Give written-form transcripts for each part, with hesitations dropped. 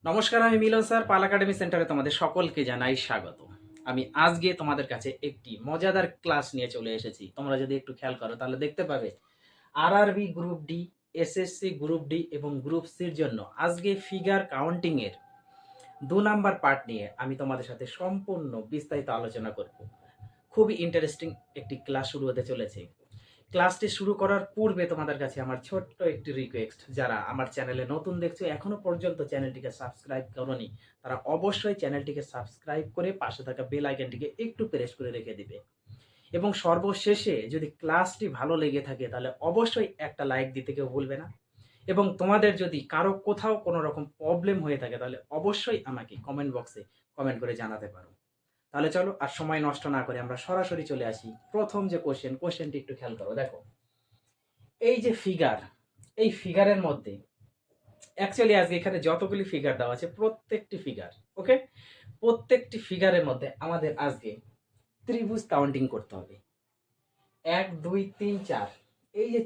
নমস্কার, আমি মিলন স্যার পাল একাডেমি সেন্টারে তোমাদের সকলকে জানাই স্বাগত। আমি আজকে তোমাদের কাছে একটি মজাদার ক্লাস নিয়ে চলে এসেছি। তোমরা যদি একটু খেয়াল করো তাহলে দেখতে পাবে RRB group D, SSC group D এবং গ্রুপ সির জন্য আজকে ফিগার কাউন্টিং এর ২ নাম্বার পার্ট নিয়ে আমি তোমাদের সাথে সম্পূর্ণ বিস্তারিত আলোচনা করব। খুবই ইন্টারেস্টিং একটি ক্লাস শুরু হতে চলেছে। ক্লাসটি শুরু করার পূর্বে তোমাদের কাছে আমার ছোট্ট একটি রিকোয়েস্ট, যারা আমার চ্যানেলে নতুন দেখছো এখনো পর্যন্ত চ্যানেলটিকে সাবস্ক্রাইব করোনি, তারা অবশ্যই চ্যানেলটিকে সাবস্ক্রাইব করে পাশে থাকা বেল আইকনটিকে একটু প্রেস করে রেখে দিবে। এবং সর্বশেষে যদি ক্লাসটি ভালো লেগে থাকে তাহলে অবশ্যই একটা লাইক দিতে কেউ ভুলবে না। এবং তোমাদের যদি কারো কোথাও কোনো রকম প্রবলেম হয়ে থাকে তাহলে অবশ্যই আমাকে কমেন্ট বক্সে কমেন্ট করে জানাতে পারো। তাহলে চলো আর সময় নষ্ট না করে আমরা সরাসরি চলে আসি প্রথম যে কোশ্চেনটি একটু খেয়াল করো। দেখো, এই যে ফিগার, এই ফিগারের মধ্যে অ্যাকচুয়ালি আজকে এখানে যতগুলি ফিগার দেওয়া আছে প্রত্যেকটি ফিগার, ওকে, প্রত্যেকটি ফিগারের মধ্যে আমাদের আজকে ত্রিভুজ কাউন্টিং করতে হবে। ১ ২ ৩ ৪, এই যে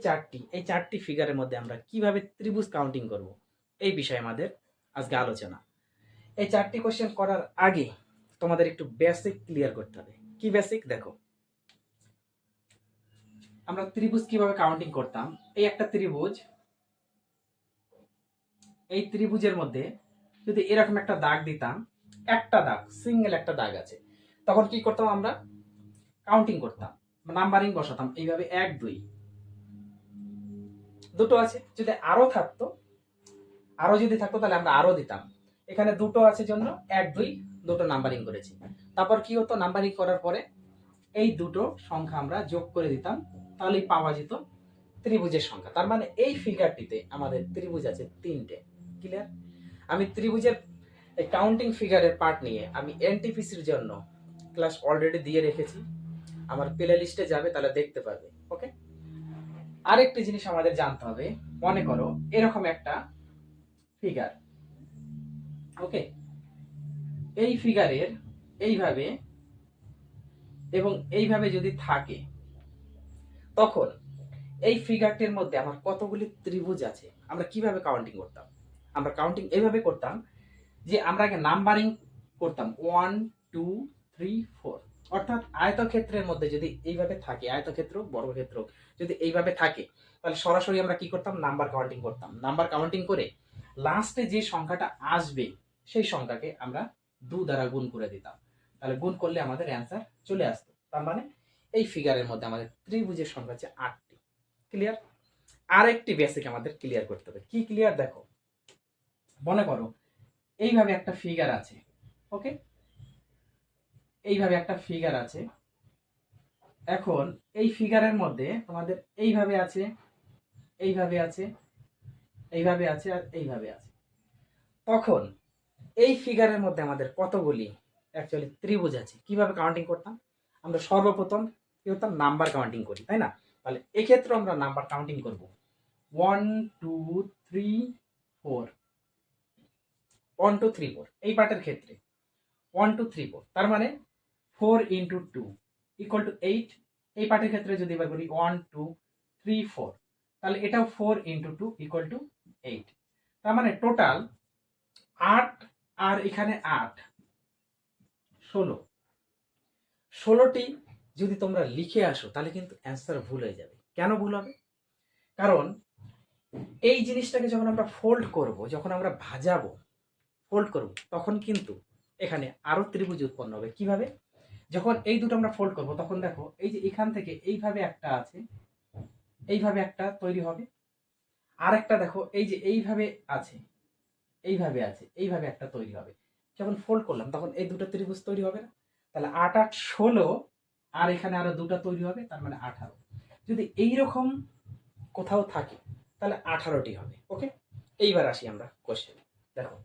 এই চারটি ফিগারের মধ্যে আমরা কিভাবে ত্রিভুজ কাউন্টিং করব এই বিষয়ে আমাদের আজকে আলোচনা। এই চারটি কোশ্চেন করার আগে তোমাদের একটু বেসিক ক্লিয়ার করতে হবে। কি বেসিক? দেখো, আমরা ত্রিভুজ কিভাবে কাউন্টিং করতাম। এই একটা ত্রিভুজ, এই ত্রিভুজের মধ্যে যদি এরকম একটা দাগ দিতাম, একটা দাগ, সিঙ্গেল একটা দাগ আছে, তখন কি করতাম? আমরা কাউন্টিং করতাম, নাম্বারিং বসাতাম এইভাবে ১ ২। দুটো আছে, যদি আরো থাকতো, আরো যদি থাকতো তাহলে আমরা আরো দিতাম। এখানে দুটো আছে জন্য ১ ২ দুটো নাম্বারিং করেছি। তারপর কি হতো? নাম্বারিং করার পরে এই দুটো সংখ্যা আমরা যোগ করে দিতাম, তাহলেই পাওয়া যেত ত্রিভুজের সংখ্যা। তার মানে এই ফিগারটিতে আমাদের ত্রিভুজ আছে ৩টে। ক্লিয়ার? আমি ত্রিভুজের এই কাউন্টিং ফিগারের পার্ট নিয়ে আমি এনটিপিসির জন্য ক্লাস অলরেডি দিয়ে রেখেছি, আমার প্লে লিস্টে যাবে, তাহলে দেখতে পাবে। ওকে, আরেকটি জিনিস আমাদের জানতে হবে। মনে করো এরকম একটা ফিগার, ওকে, এই ফিগারের এইভাবে এবং এইভাবে যদি থাকে, তখন এই ফিগারটির মধ্যে আমার কতগুলি ত্রিভুজ আছে আমরা কিভাবে কাউন্টিং করতাম? আমরা কাউন্টিং এইভাবে করতাম যে আমরা আগে নাম্বারিং করতাম 1 2 3 4। অর্থাৎ আয়তক্ষেত্রের মধ্যে যদি এইভাবে থাকে, আয়তক্ষেত্র বর্গক্ষেত্র যদি এইভাবে থাকে, তাহলে সরাসরি আমরা কি করতাম? নাম্বার কাউন্টিং করতাম। নাম্বার কাউন্টিং করে লাস্টে যে সংখ্যাটা আসবে সেই সংখ্যাকে আমরা 2 দ্বারা গুণ করে দিতাম। তাহলে গুণ করলে আমাদের অ্যান্সার চলে আসতো। তার মানে এই ফিগারের মধ্যে আমাদের ত্রিভুজের সংখ্যা হচ্ছে 8টি। ক্লিয়ার? আরেকটি বেসিক আমাদের ক্লিয়ার করতে হবে। কি ক্লিয়ার? দেখো, মনে করো এইভাবে একটা ফিগার আছে, ওকে, এইভাবে একটা ফিগার আছে। এখন এই ফিগারের মধ্যে তোমাদের এইভাবে আছে, এইভাবে আছে, এইভাবে আছে আর এইভাবে আছে। তখন এই ফিগারের মধ্যে আমাদের কতগুলি অ্যাকচুয়ালি ত্রিভুজ আছে? কিভাবে কাউন্টিং করতাম? আমরা সর্বপ্রথম কি করতাম? নাম্বার কাউন্টিং করি, তাই না? তাহলে এক্ষেত্রে আমরা নাম্বার কাউন্টিং করব 1 2 3 4, 1 2 3 4 এই পার্টের ক্ষেত্রে 1 2 3 4, তার মানে 4 ইন্টু 2 ইকুয়াল টু 8। এই পার্টের ক্ষেত্রে যদি এবার বলি 1 2 3 4, তাহলে এটাও 4 ইন্টু 2 ইকুয়াল টু 8। তার মানে টোটাল 8 আর এখানে 8, 16। 16টি যদি তোমরা লিখে আসো তাহলে কিন্তু অ্যান্সার ভুল হয়ে যাবে। কেন ভুল হবে? কারণ এই জিনিসটাকে যখন আমরা ফোল্ড করব, যখন আমরা ভাজাবো, ফোল্ড করব, তখন কিন্তু এখানে আরো ত্রিভুজ উৎপন্ন হবে। কিভাবে? যখন এই দুটো আমরা ফোল্ড করব তখন দেখো এই যে এখান থেকে এইভাবে একটা আছে, এইভাবে একটা তৈরি হবে। আর একটা দেখো এই যে এইভাবে আছে, এইভাবে আছে, এইভাবে একটা তৈরি হবে। যখন ফোল্ড করলাম তখন এই দুটো ত্রিভুজ তৈরি হবে না? তাহলে 8 8 16, আর এখানে আরো দুটো তৈরি হবে, তার মানে 18। যদি এইরকম কোথাও থাকে তাহলে 18টি হবে। ওকে, এইবার আসি আমরা কোশ্চেন। দেখো,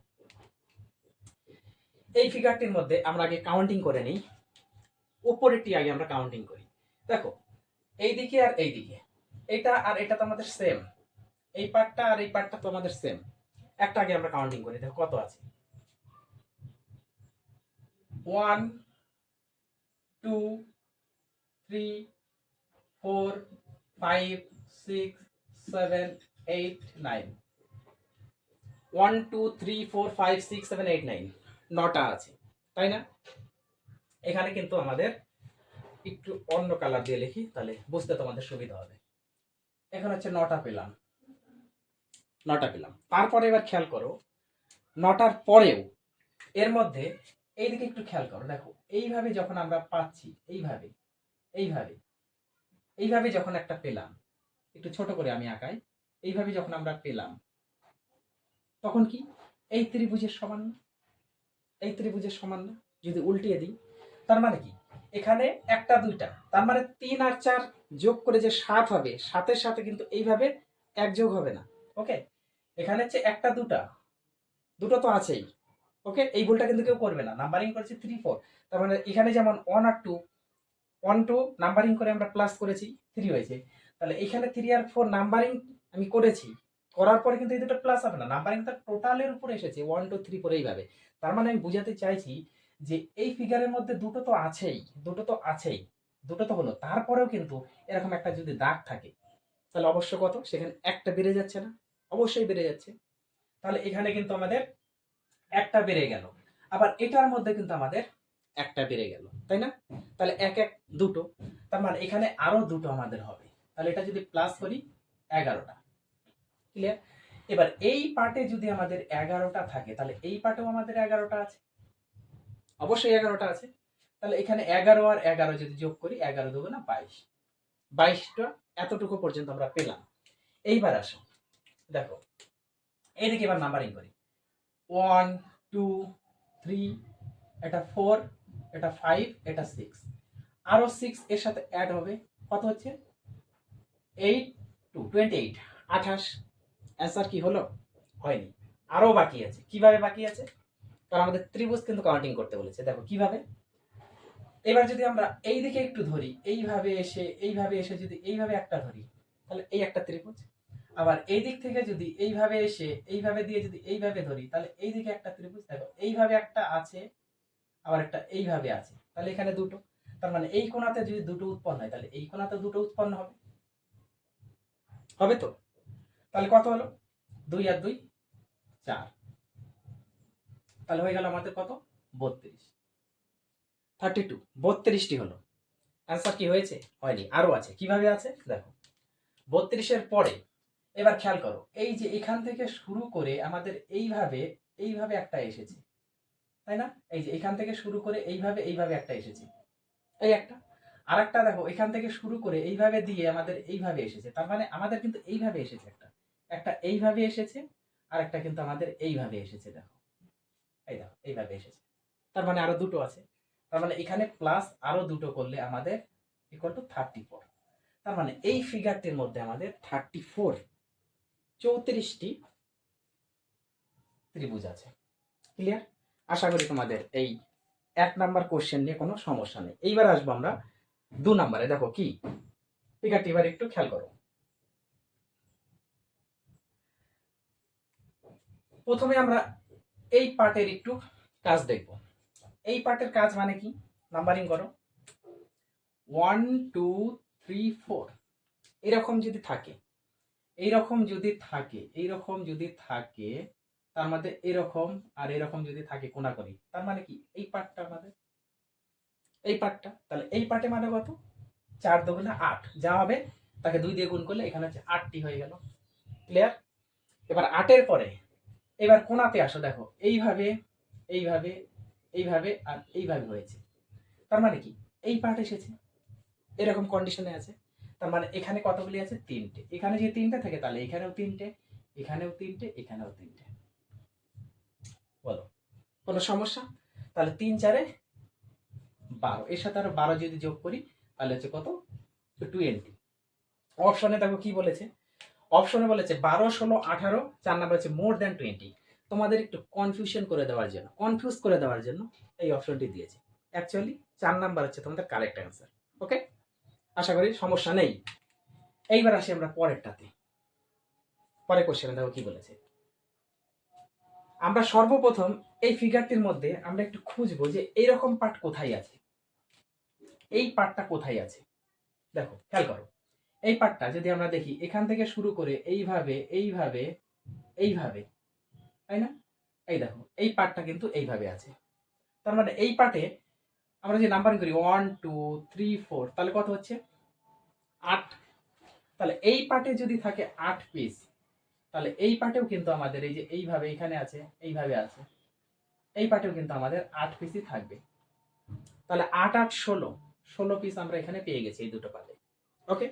এই ফিগারটির মধ্যে আমরা আগে কাউন্টিং করে নিই। উপরেরটি আগে আমরা কাউন্টিং করি। দেখো, এইদিকে আর এইদিকে, এটা আর এটা তো আমাদের সেম, এই পার্টটা আর এই পার্টটা তো আমাদের সেম। একটা আগে আমরা কাউন্টিং করি, দেখো কত আছে। 1 2 3 4 5 6 7 8 9, 1 2 3 4 5 6 7 8 9 9টা আছে, তাই না? এখানে কিন্তু আমাদের একটু অন্য কালার দিয়ে লিখি, তাহলে বুঝতে তোমাদের সুবিধা হবে। এখন হচ্ছে 9টা পেলাম, 9টা পেলাম। তারপরে এবার খেয়াল করো, 9টার পরেও এর মধ্যে এইদিকে একটু খেয়াল করো, দেখো এইভাবে যখন আমরা পাচ্ছি, এইভাবে এইভাবে এইভাবে যখন একটা পেলাম, একটু ছোট করে আমি আঁকাই, এইভাবে যখন আমরা পেলাম, তখন কি এই ত্রিভুজের সমান না? এই ত্রিভুজের সমান না? যদি উল্টিয়ে দিই, তার মানে কি এখানে একটা দুইটা, তার মানে 3 আর 4 যোগ করে যে 7 হবে, 7-এর সাথে কিন্তু এইভাবে এক যোগ হবে না। ওকে, এখানে হচ্ছে একটা দুটা, দুটো তো আছেই। ওকে, এই ভুলটা কিন্তু কেউ করবে না। নাম্বারিং করেছি 3 4, তার মানে এখানে যেমন 1 আর 2, 1 2 নাম্বারিং করে আমরা প্লাস করেছি, 3 হয়েছে। তাহলে এখানে 3 আর 4 নাম্বারিং আমি করেছি, করার পরে কিন্তু এই দুটো প্লাস হবে না, নাম্বারিং তার টোটালের উপরে এসেছে 1 2 3 4 এইভাবে। তার মানে আমি বুঝাতে চাইছি যে এই ফিগারের মধ্যে দুটো তো আছেই, দুটো তো আছেই, দুটো তো হলো, তারপরেও কিন্তু এরকম একটা যদি দাগ থাকে, তাহলে অবশ্য কত, সেখানে একটা বেড়ে যাচ্ছে না? অবশ্যই বেড়ে যাচ্ছে। তাহলে এখানে কিন্তু আমাদের একটা বেড়ে গেল, আবার এটার মধ্যে কিন্তু আমাদের একটা বেড়ে গেল, তাই না? তাহলে এক এক দুটো, তার মানে এখানে আরো দুটো আমাদের হবে। তাহলে এটা যদি প্লাস করি, 11টা। ক্লিয়ার? এবার এই পার্টে যদি আমাদের 11টা থাকে, তাহলে এই পার্টেও আমাদের 11টা আছে, অবশ্যই 11টা আছে। তাহলে এখানে 11 আর 11 যদি যোগ করি, 11 দুগুণা 22, 22টা এতটুকু পর্যন্ত আমরা পেলাম। এইবার আসো, দেখো এইদিকে এবার নাম্বারিং করি, 1 2 3, এটা 4, এটা 5, এটা 6, আরো 6 এর সাথে অ্যাড হবে, কত হচ্ছে 8 2 28, 28। অ্যান্সার কি হলো? হয়নি, আরো বাকি আছে। কিভাবে বাকি আছে? কারণ আমাদের ত্রিভুজ কিন্তু কাউন্টিং করতে বলেছে। দেখো কিভাবে, এবার যদি আমরা এই দিকে একটু ধরি, এইভাবে এসে যদি এইভাবে একটা ধরি, তাহলে এই একটা ত্রিভুজ। আবার এই দিক থেকে যদি এইভাবে এসে এইভাবে দিয়ে যদি এইভাবে ধরি, তাহলে এই দিকে একটা ত্রিভুজ। দেখো এইভাবে একটা আছে, আবার একটা এইভাবে আছে, তাহলে এখানে দুটো। তার মানে এই কোণাতে যদি দুটো উৎপন্ন হয়, তাহলে এই কোণাতে দুটো উৎপন্ন হবে, হবে তো? তাহলে কত হলো? 2 আর 2 4, তাহলে হয়ে গেল আমাদের কত? 32, 32, 32টি হলো। অ্যান্সার কি হয়েছে? হয়নি, আরো আছে। কিভাবে আছে দেখো, 32-এর পরে এবার খেয়াল করো, এই যে এখান থেকে শুরু করে আমাদের এইভাবে এইভাবে একটা এসেছে, তাই না? এই যে এখান থেকে শুরু করে এইভাবে এইভাবে একটা এসেছে, এই একটা। আর একটা দেখো, এখান থেকে শুরু করে এইভাবে দিয়ে আমাদের এইভাবে এসেছে, তার মানে আমাদের কিন্তু এইভাবে এসেছে একটা, একটা এইভাবে এসেছে, আর একটা কিন্তু আমাদের এইভাবে এসেছে। দেখো, এই দেখো এইভাবে এসেছে, তার মানে আরো দুটো আছে। তার মানে এখানে প্লাস আরো দুটো করলে আমাদের ইকুয়াল টু 34। তার মানে এই ফিগারটির মধ্যে আমাদের 34, 34টি ত্রিভুজ আছে। ক্লিয়ার? আশা করি তোমাদের এই 1 নাম্বার কোশ্চেন নিয়ে কোনো সমস্যা নেই। এইবার আসবো আমরা 2 নাম্বারে। দেখো কি ফিগারটি, এবার একটু খেয়াল করো। প্রথমে আমরা এই পার্টের একটু কাজ দেখব। এই পার্টের কাজ মানে কি? নাম্বারিং করো, 1 2 3 4, এরকম যদি থাকে, এইরকম যদি থাকে, এইরকম যদি থাকে, তার মধ্যে এরকম আর এরকম যদি থাকে কোণাকুণি, তার মানে কি এই পার্টটা আমাদের, এই পার্টটা। তাহলে এই পার্টে মানে কত? 4 দুগুণে 8, যা হবে তাকে 2 দিয়ে গুণ করলে এখানে হচ্ছে 8টি হয়ে গেল। ক্লিয়ার? এবার 8-এর পরে এবার কোণাতে আসো, দেখো এইভাবে এইভাবে এইভাবে আর এইভাবে হয়েছে, তার মানে কি এই পার্ট এসেছে, এরকম কন্ডিশনে আছে। তার মানে এখানে কতগুলি আছে? 3টে। এখানে যদি 3টে থাকে, তাহলে এখানেও 3টে, এখানেও 3টে, এখানেও 3টে। বলো কোনো সমস্যা? তাহলে 3 4 12, এর সাথে আরো 12 যদি যোগ করি, তাহলে হচ্ছে কত? 20। অপশনে দেখো কি বলেছে, অপশনে বলেছে 12 16 18, 4 নাম্বার হচ্ছে মোর দ্যান 20। তোমাদের একটু কনফিউশন করে দেওয়ার জন্য, কনফিউজ করে দেওয়ার জন্য এই অপশনটি দিয়েছে। অ্যাকচুয়ালি 4 নাম্বার হচ্ছে তোমাদের কারেক্ট অ্যান্সার। ওকে, আশা করি সমস্যা নেই। এইবার আসি আমরা পরেরটাতে। পরের কোশ্চেনে দেখো কি বলেছে। আমরা সর্বপ্রথম এই ফিগারটির মধ্যে আমরা একটু খুঁজবো যে এইরকম পার্ট কোথায় আছে, এই পার্টটা কোথায় আছে। দেখো খেয়াল করো, এই পার্টটা যদি আমরা দেখি, এখান থেকে শুরু করে এইভাবে এইভাবে এইভাবে, তাই না? এই দেখো এই পার্টটা কিন্তু এইভাবে আছে, তার মানে এই পার্টে আমরা যে নাম্বারিং করি 1 2 3 4, তাহলে কত হচ্ছে 8। তাহলে এই পার্টে যদি থাকে 8 পিস, তাহলে এই পার্টেও কিন্তু আমাদের এই যে এইভাবে এখানে আছে, এইভাবে আছে, এই পার্টেও কিন্তু আমাদের 8 পিসই থাকবে। তাহলে 8 8 16, 16 পিস আমরা এখানে পেয়ে গেছি এই দুটো পার্টে। ওকে,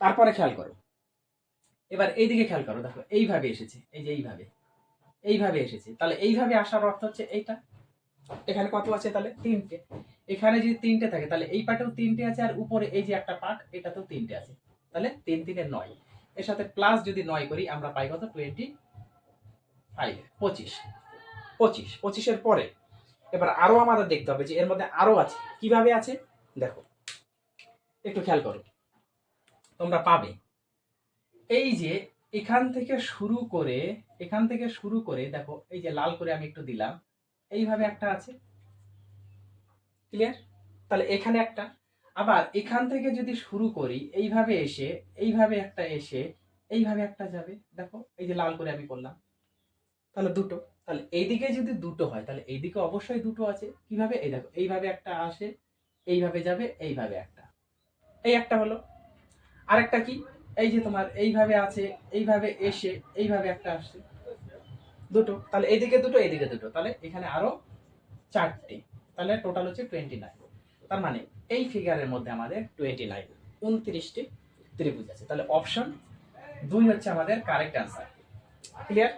তারপরে খেয়াল করো, এবার এইদিকে খেয়াল করো, দেখো এইভাবে এসেছে, এই যে এইভাবে এইভাবে এসেছে, তাহলে এইভাবে আসার অর্থ হচ্ছে এইটা, এখানে কত আছে তাহলে 3টে। এখানে যদি 3টে থাকে তাহলে এই পার্টেও 3টে আছে, আর উপরে এই যে একটা পার্ট এটাতেও 3টে আছে, তাহলে 3 3 9, এর সাথে প্লাস যদি 9 করি আমরা পাই কত 25, 25 25 25-এর পরে এবার আরো আমাদের দেখতে হবে যে এর মধ্যে আরো আছে, কিভাবে আছে দেখো, একটু খেয়াল করো, তোমরা পাবে এই যে এখান থেকে শুরু করে দেখো এই যে লাল করে আমি একটু দিলাম, এইভাবে একটা আছে, ক্লিয়ার? তাহলে এখানে একটা, আবার এখান থেকে যদি শুরু করি এইভাবে এসে এইভাবে একটা এসে এইভাবে একটা যাবে, দেখো এই যে লাল করে আমি করলাম, তাহলে দুটো। তাহলে এইদিকে যদি দুটো হয় তাহলে এইদিকে অবশ্যই দুটো আছে, কিভাবে এই দেখো এইভাবে একটা আসে, এইভাবে যাবে, এইভাবে একটা, এই একটা হলো। আরেকটা কি, এই যে তোমার এইভাবে আছে, এইভাবে এসে এইভাবে একটা আসছে, দুটো। তাহলে এইদিকে দুটো এইদিকে দুটো, তাহলে এখানে আরো 4টে, তাহলে টোটাল হচ্ছে 29। তার মানে এই ফিগারের মধ্যে আমাদের 29 29টি ত্রিভুজ আছে। তাহলে অপশন 2 হচ্ছে আমাদের কারেক্ট অ্যান্সার। ক্লিয়ার?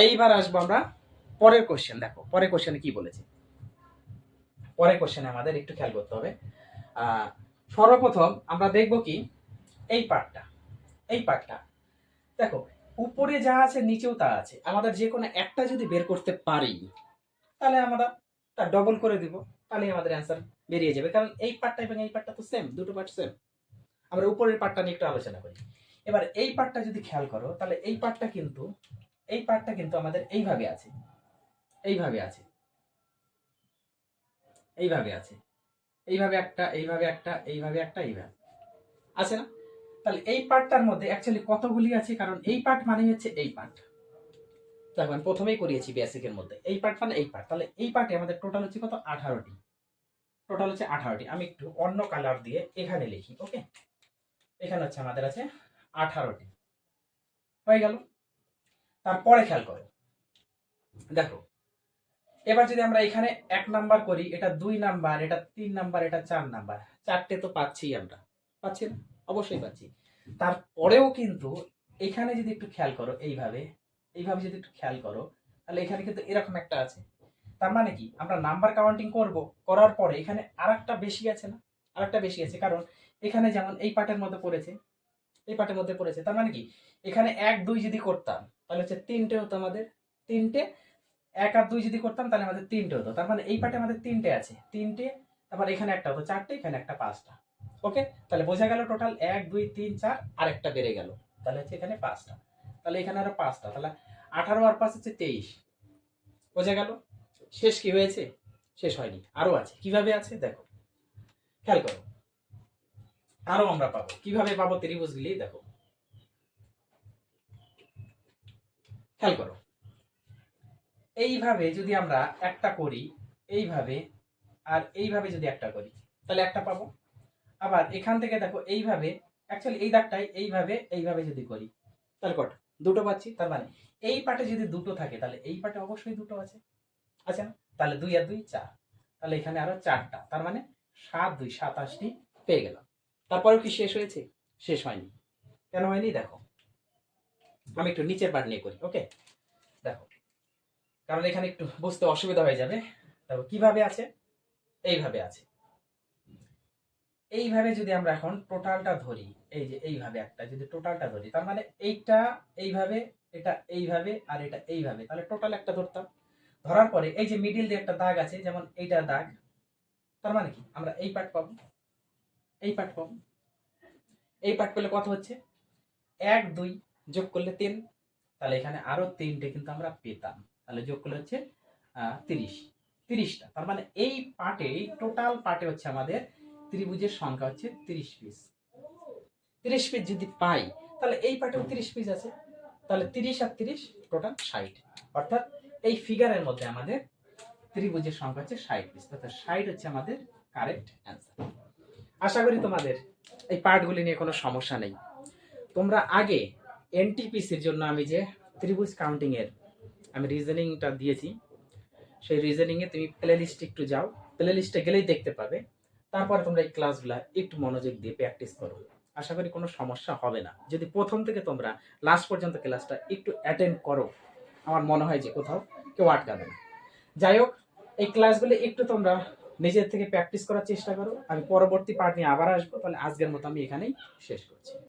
এইবার আসবো আমরা পরের কোশ্চেন। দেখো পরের কোশ্চেনে কি বলেছে, পরের কোশ্চেনে আমাদের একটু খেয়াল করতে হবে। সর্বপ্রথম আমরা দেখব কি এই পার্টটা, এই পার্টটা দেখো উপরে যা আছে নিচেও তা আছে, আমাদের যে কোনো একটা যদি বের করতে পারি তাহলে আমরা তার ডবল করে দিব, তাহলে আমাদের অ্যান্সার বেরিয়ে যাবে, কারণ এই পার্টটা এবং এই পার্টটা তো সেম, দুটো পার্ট সেম। আমরা উপরের পার্টটা নিয়ে একটু আলোচনা করি। এবার এই পার্টটা যদি খেয়াল করো তাহলে এই পার্টটা কিন্তু আমাদের এইভাবে আছে, এইভাবে আছে, এইভাবে আছে, এইভাবে একটা, এইভাবে একটা, এইভাবে একটা, এইভাবে আছে না? তাহলে এই পার্টটার মধ্যে অ্যাকচুয়ালি কতগুলি আছে, কারণ এই পার্ট মানে হচ্ছে এই পার্ট, দেখো আমি প্রথমেই করিয়েছি বেসিকের মধ্যে, এই পার্ট মানে এই পার্ট, তাহলে এই পার্টে আমাদের টোটাল হচ্ছে কত 18টি, টোটাল হচ্ছে 18টি। আমি একটু অন্য কালার দিয়ে এখানে লিখি, ওকে? এখানে হচ্ছে আমাদের আছে 18টি, হয়ে গেল। তারপরে খেয়াল করো, দেখো এবার যদি আমরা এখানে 1 নাম্বার করি, এটা 2 নাম্বার, এটা 3 নাম্বার, এটা 4 নাম্বার, 4টে তো পাচ্ছি আমরা, পাচ্ছি না? অবশ্যই পাচ্ছি। তারপরেও কিন্তু এখানে যদি একটু খেয়াল করো, এইভাবে এইভাবে যদি একটু খেয়াল করো তাহলে এখানে কিন্তু এরকম একটা আছে, তার মানে কি আমরা নাম্বার কাউন্টিং করব, করার পরে এখানে আরেকটা বেশি আছে না, আরেকটা বেশি আছে, কারণ এখানে যেমন এই পার্টের মধ্যে পড়েছে, এই পার্টের মধ্যে পড়েছে, তার মানে কি এখানে 1 2 যদি করতাম তাহলে হচ্ছে 3টে হতো আমাদের, 3টে, 1 আর 2 যদি করতাম তাহলে আমাদের 3টে হতো, তার মানে এই পার্টে আমাদের 3টে আছে, 3টে, তারপর এখানে একটা হতো 4টে, এখানে একটা 5টা। ওকে, তাহলে বোঝা গেল টোটাল 1 2 3 4, আরেকটা বেড়ে গেল, তাহলে হচ্ছে এখানে 5টা, তাহলে এখানে আরো 5টা, তাহলে 18 আর 5 হচ্ছে 23। বোঝা গেল? শেষ কি হয়েছে? শেষ হয়নি, আরো আছে। কিভাবে আছে দেখো, খেয়াল করো, আরো আমরা পাবো। কিভাবে পাবো ত্রিভুজগুলি দেখো, খেয়াল করো, এইভাবে যদি আমরা একটা করি, এইভাবে আর এইভাবে যদি একটা করি তাহলে একটা পাবো। আবার এখান থেকে দেখো এইভাবে, অ্যাকচুয়ালি এই দাগটাই এইভাবে এইভাবে যদি করি তাহলে কত, দুটো পাচ্ছি। তার মানে এই পাটে যদি দুটো থাকে তাহলে এই পাটে অবশ্যই দুটো আছে, আচ্ছা না? তাহলে 2 আর 2 4, তাহলে এখানে আরো 4টা, তার মানে 7 2 27টি পেয়ে গেলাম। তারপরেও কি শেষ হয়েছে? শেষ হয়নি। কেন হয়নি দেখো, আমি একটু নিচের পার্ট নিয়ে করি, ওকে? দেখো, কারণ এখানে একটু বুঝতে অসুবিধা হয়ে যাবে। দেখো কিভাবে আছে, এইভাবে আছে, এইভাবে যদি আমরা এখন টোটালটা ধরি, এই যে এইভাবে একটা যদি টোটালটা ধরি, তার মানে এইটা এইভাবে, এটা এইভাবে, আর এটা এইভাবে, তাহলে টোটাল একটা ধরতাম। ধরার পরে এই যে মিডিল দিয়ে একটা দাগ আছে, যেমন এইটা দাগ, তার মানে কি আমরা এই পার্ট পাবো, এই পার্ট পাবো, এই পার্ট পেলে কত হচ্ছে 1 2 যোগ করলে 3, তাহলে এখানে আরো 3টে কিন্তু আমরা পেতাম, তাহলে যোগ করলে হচ্ছে 30, 30টা। তার মানে এই পার্টে, এই টোটাল পার্টে হচ্ছে আমাদের ত্রিভুজের সংখ্যা হচ্ছে 30 পিস। 30 পিস যদি পাই তাহলে এই পার্টেও 30 পিস আছে, তাহলে 30 আর 30 টোটাল 60। অর্থাৎ এই ফিগারের মধ্যে আমাদের ত্রিভুজের সংখ্যা হচ্ছে 60 পিস। অর্থাৎ 60 হচ্ছে আমাদের কারেক্ট অ্যান্সার। আশা করি তোমাদের এই পার্টগুলি নিয়ে কোনো সমস্যা নেই। তোমরা আগে এনটিপিসির জন্য আমি যে ত্রিভুজ কাউন্টিং এর আমি রিজনিংটা দিয়েছি, সেই রিজনিংয়ে তুমি প্লে লিস্টে একটু যাও, প্লে লিস্টে গেলেই দেখতে পাবে। তারপরে তোমরা এই ক্লাসগুলো একটু মনোযোগ দিয়ে প্র্যাকটিস করো। আশা করি কোনো সমস্যা হবে না। যদি প্রথম থেকে তোমরা লাস্ট পর্যন্ত ক্লাসটা একটু অ্যাটেন্ড করো, আমার মনে হয় যে কোথাও কেউ আটকাবে না। যাই হোক, এই ক্লাসগুলো একটু তোমরা নিজের থেকে প্র্যাকটিস করার চেষ্টা করো। আমি পরবর্তী পার্ট নিয়ে আবার আসবো। তাহলে আজকের মতো আমি এখানেই শেষ করছি।